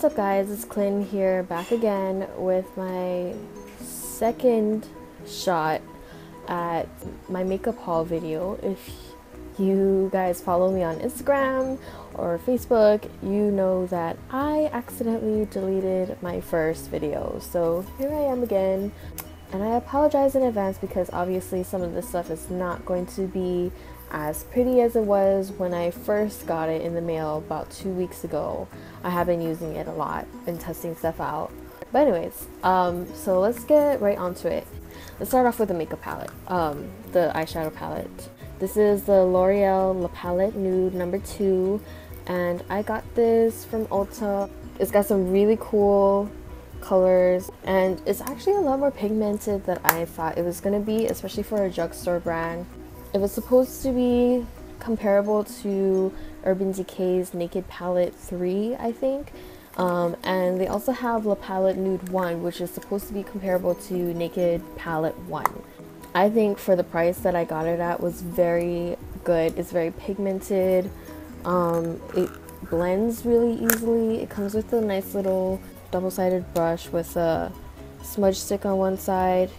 What's up guys, it's Klyn here, back again with my second shot at my makeup haul video. If you guys follow me on Instagram or Facebook, you know that I accidentally deleted my first video. So here I am again, and I apologize in advance because obviously some of this stuff is not going to be as pretty as it was when I first got it in the mail about 2 weeks ago. I have been using it a lot and testing stuff out. But anyways, so let's get right onto it. Let's start off with the makeup palette, the eyeshadow palette. This is the L'Oreal La Palette Nude number 2, and I got this from Ulta. It's got some really cool colors, and it's actually a lot more pigmented than I thought it was gonna be, especially for a drugstore brand. It was supposed to be comparable to Urban Decay's Naked Palette 3, I think. And they also have La Palette Nude 1, which is supposed to be comparable to Naked Palette 1. I think for the price that I got it at was very good. It's very pigmented. It blends really easily. It comes with a nice little double-sided brush with a smudge stick on one side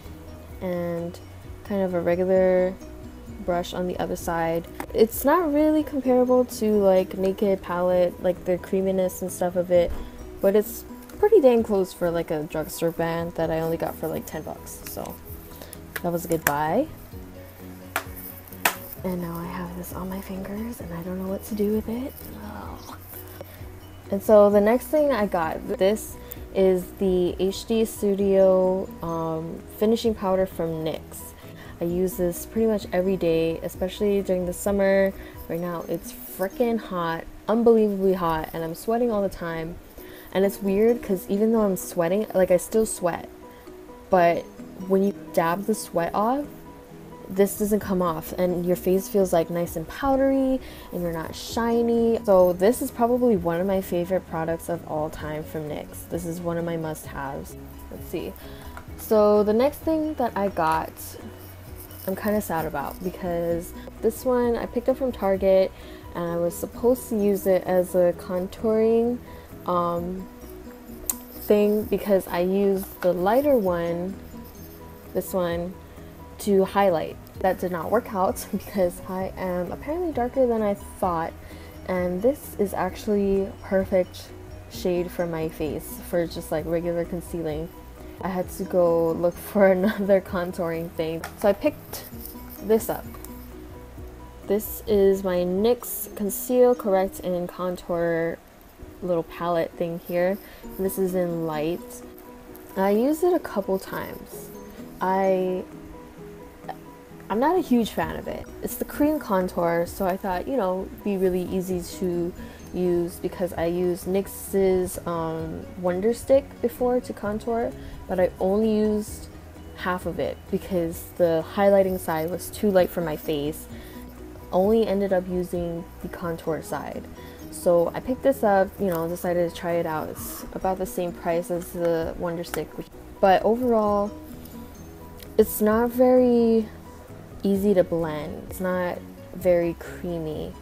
and kind of a regular brush on the other side. It's not really comparable to like Naked Palette, like the creaminess and stuff of it, but it's pretty dang close for like a drugstore brand that I only got for like 10 bucks. So that was a good buy. And now I have this on my fingers and I don't know what to do with it. Oh. And so the next thing I got, this is the HD Studio finishing powder from NYX. I use this pretty much every day, especially during the summer. Right now it's freaking hot, unbelievably hot, and I'm sweating all the time. And it's weird because even though I'm sweating, like I still sweat, but when you dab the sweat off, this doesn't come off and your face feels like nice and powdery and you're not shiny. So this is probably one of my favorite products of all time from NYX. This is one of my must-haves. Let's see. So the next thing that I got, I'm kind of sad about, because this one I picked up from Target and I was supposed to use it as a contouring thing because I used the lighter one, this one, to highlight. That did not work out because I am apparently darker than I thought, and this is actually perfect shade for my face for just like regular concealing. I had to go look for another contouring thing, so I picked this up. This is my NYX Conceal, Correct, and Contour little palette thing here. This is in light. I used it a couple times. I'm not a huge fan of it. It's the cream contour, so I thought, you know, it'd be really easy to use because I used NYX's Wonder Stick before to contour, but I only used half of it because the highlighting side was too light for my face. Only ended up using the contour side. So I picked this up, you know, decided to try it out. It's about the same price as the Wonder Stick, but overall it's not very easy to blend. It's not very creamy,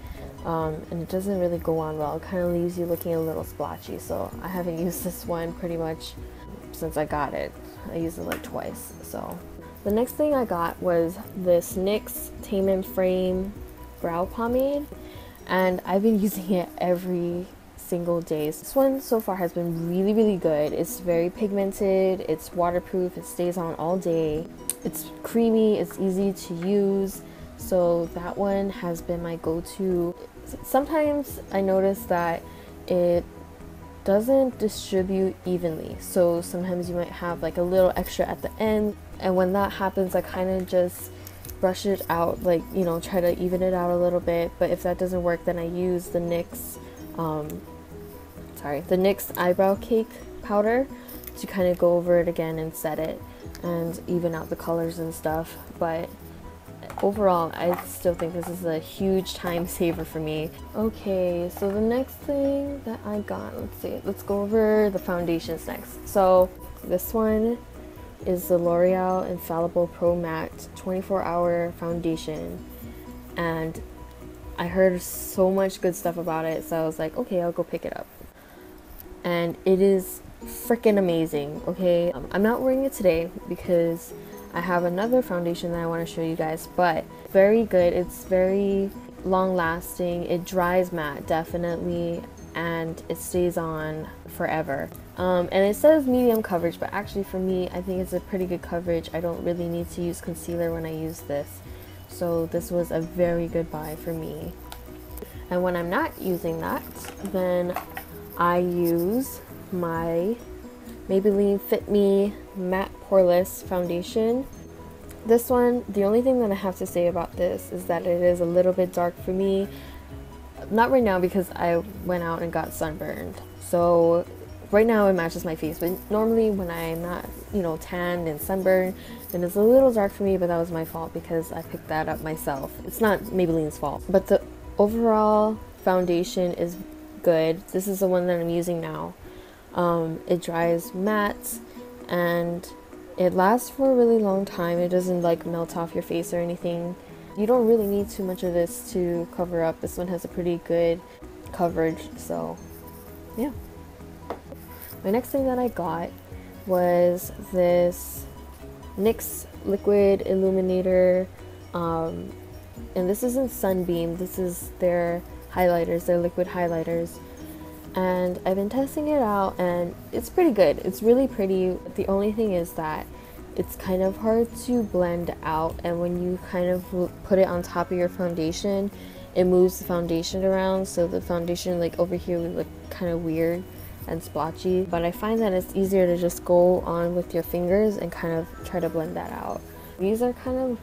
and it doesn't really go on well. It kind of leaves you looking a little splotchy, so I haven't used this one pretty much since I got it. I used it like twice. So the next thing I got was this NYX Tame and Frame brow pomade, and I've been using it every single day. This one so far has been really good. It's very pigmented, it's waterproof, it stays on all day, it's creamy, it's easy to use, so that one has been my go-to. Sometimes I notice that it doesn't distribute evenly, so sometimes you might have like a little extra at the end, and when that happens I kind of just brush it out, like, you know, try to even it out a little bit. But if that doesn't work, then I use the NYX the NYX eyebrow cake powder to kind of go over it again and set it and even out the colors and stuff. But overall, I still think this is a huge time saver for me. Okay, so the next thing that I got, let's go over the foundations next. So this one is the L'Oreal Infallible Pro Matte 24-Hour Foundation, and I heard so much good stuff about it, so I was like, okay, I'll go pick it up. and it is freaking amazing. Okay, I'm not wearing it today because I have another foundation that I want to show you guys, but very good. It's very long lasting. It dries matte definitely, and it stays on forever. And it says medium coverage, but actually for me, I think it's a pretty good coverage. I don't really need to use concealer when I use this, so this was a very good buy for me. And when I'm not using that, then I use my Maybelline Fit Me Matte Poreless foundation. This one, the only thing that I have to say about this is that it is a little bit dark for me. Not right now because I went out and got sunburned. So right now it matches my face, but normally when I'm not, you know, tanned and sunburned, then it's a little dark for me, but that was my fault because I picked that up myself. It's not Maybelline's fault. But the overall foundation is good. This is the one that I'm using now. It dries matte and it lasts for a really long time. It doesn't like melt off your face or anything. You don't really need too much of this to cover up. This one has a pretty good coverage, so yeah. My next thing that I got was this NYX Liquid Illuminator, and this isn't Sunbeam, this is their highlighters, their liquid highlighters. And I've been testing it out and it's pretty good. It's really pretty. The only thing is that it's kind of hard to blend out, and when you kind of put it on top of your foundation, it moves the foundation around, so the foundation like over here would look kind of weird and splotchy. But I find that it's easier to just go on with your fingers and kind of try to blend that out. These are kind of,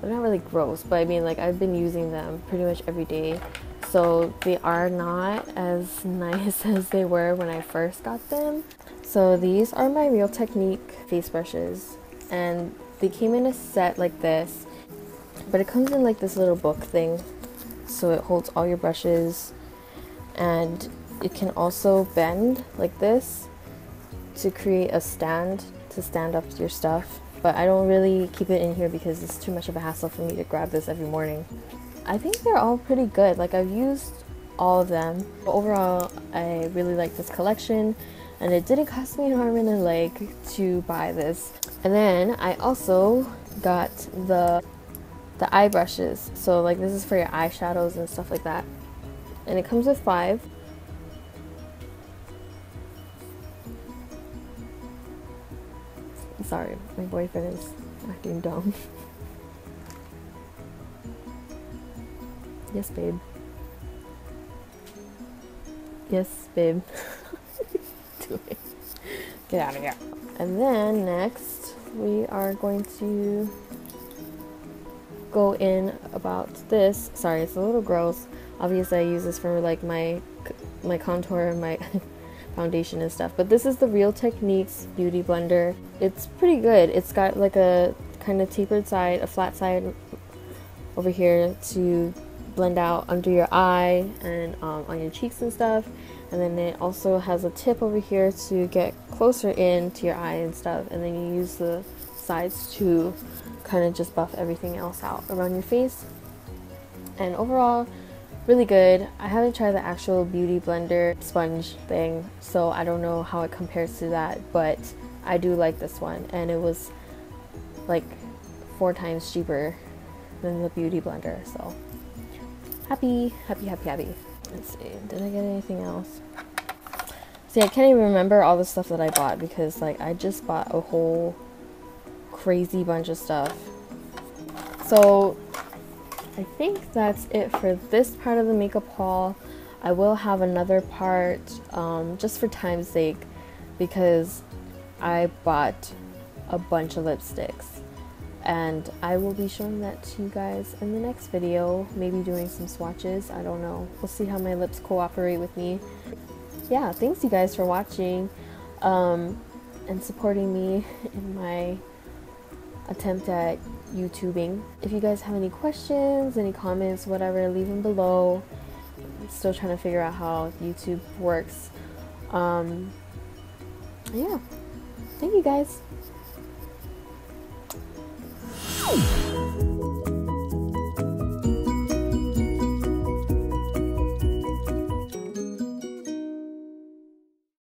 they're not really gross, but I mean, like, I've been using them pretty much every day. So they are not as nice as they were when I first got them. So these are my Real Technique face brushes, and they came in a set like this, but it comes in like this little book thing, so it holds all your brushes, and it can also bend like this to create a stand to stand up your stuff. But I don't really keep it in here because it's too much of a hassle for me to grab this every morning. I think they're all pretty good. Like, I've used all of them. Overall, I really like this collection, and it didn't cost me an arm and a leg to buy this. And then I also got the eye brushes. So like, this is for your eyeshadows and stuff like that. And it comes with 5. Sorry, my boyfriend is acting dumb. Yes, babe. Yes, babe. Do it. Get out of here. And then next, we are going to go in about this. Sorry, it's a little gross. Obviously, I use this for like my contour and my foundation and stuff. But this is the Real Techniques Beauty Blender. It's pretty good. It's got like a kind of tapered side, a flat side over here to blend out under your eye and on your cheeks and stuff, and then it also has a tip over here to get closer in to your eye and stuff, and then you use the sides to kind of just buff everything else out around your face. And overall, really good. I haven't tried the actual Beauty Blender sponge thing, so I don't know how it compares to that, but I do like this one, and it was like 4 times cheaper than the Beauty Blender, so happy. Let's see, did I get anything else? See, I can't even remember all the stuff that I bought because like I just bought a whole crazy bunch of stuff. So I think that's it for this part of the makeup haul. I will have another part just for time's sake because I bought a bunch of lipsticks. And I will be showing that to you guys in the next video, maybe doing some swatches, I don't know. We'll see how my lips cooperate with me. Yeah, thanks you guys for watching and supporting me in my attempt at YouTubing. If you guys have any questions, any comments, whatever, leave them below. I'm still trying to figure out how YouTube works. Yeah, thank you guys.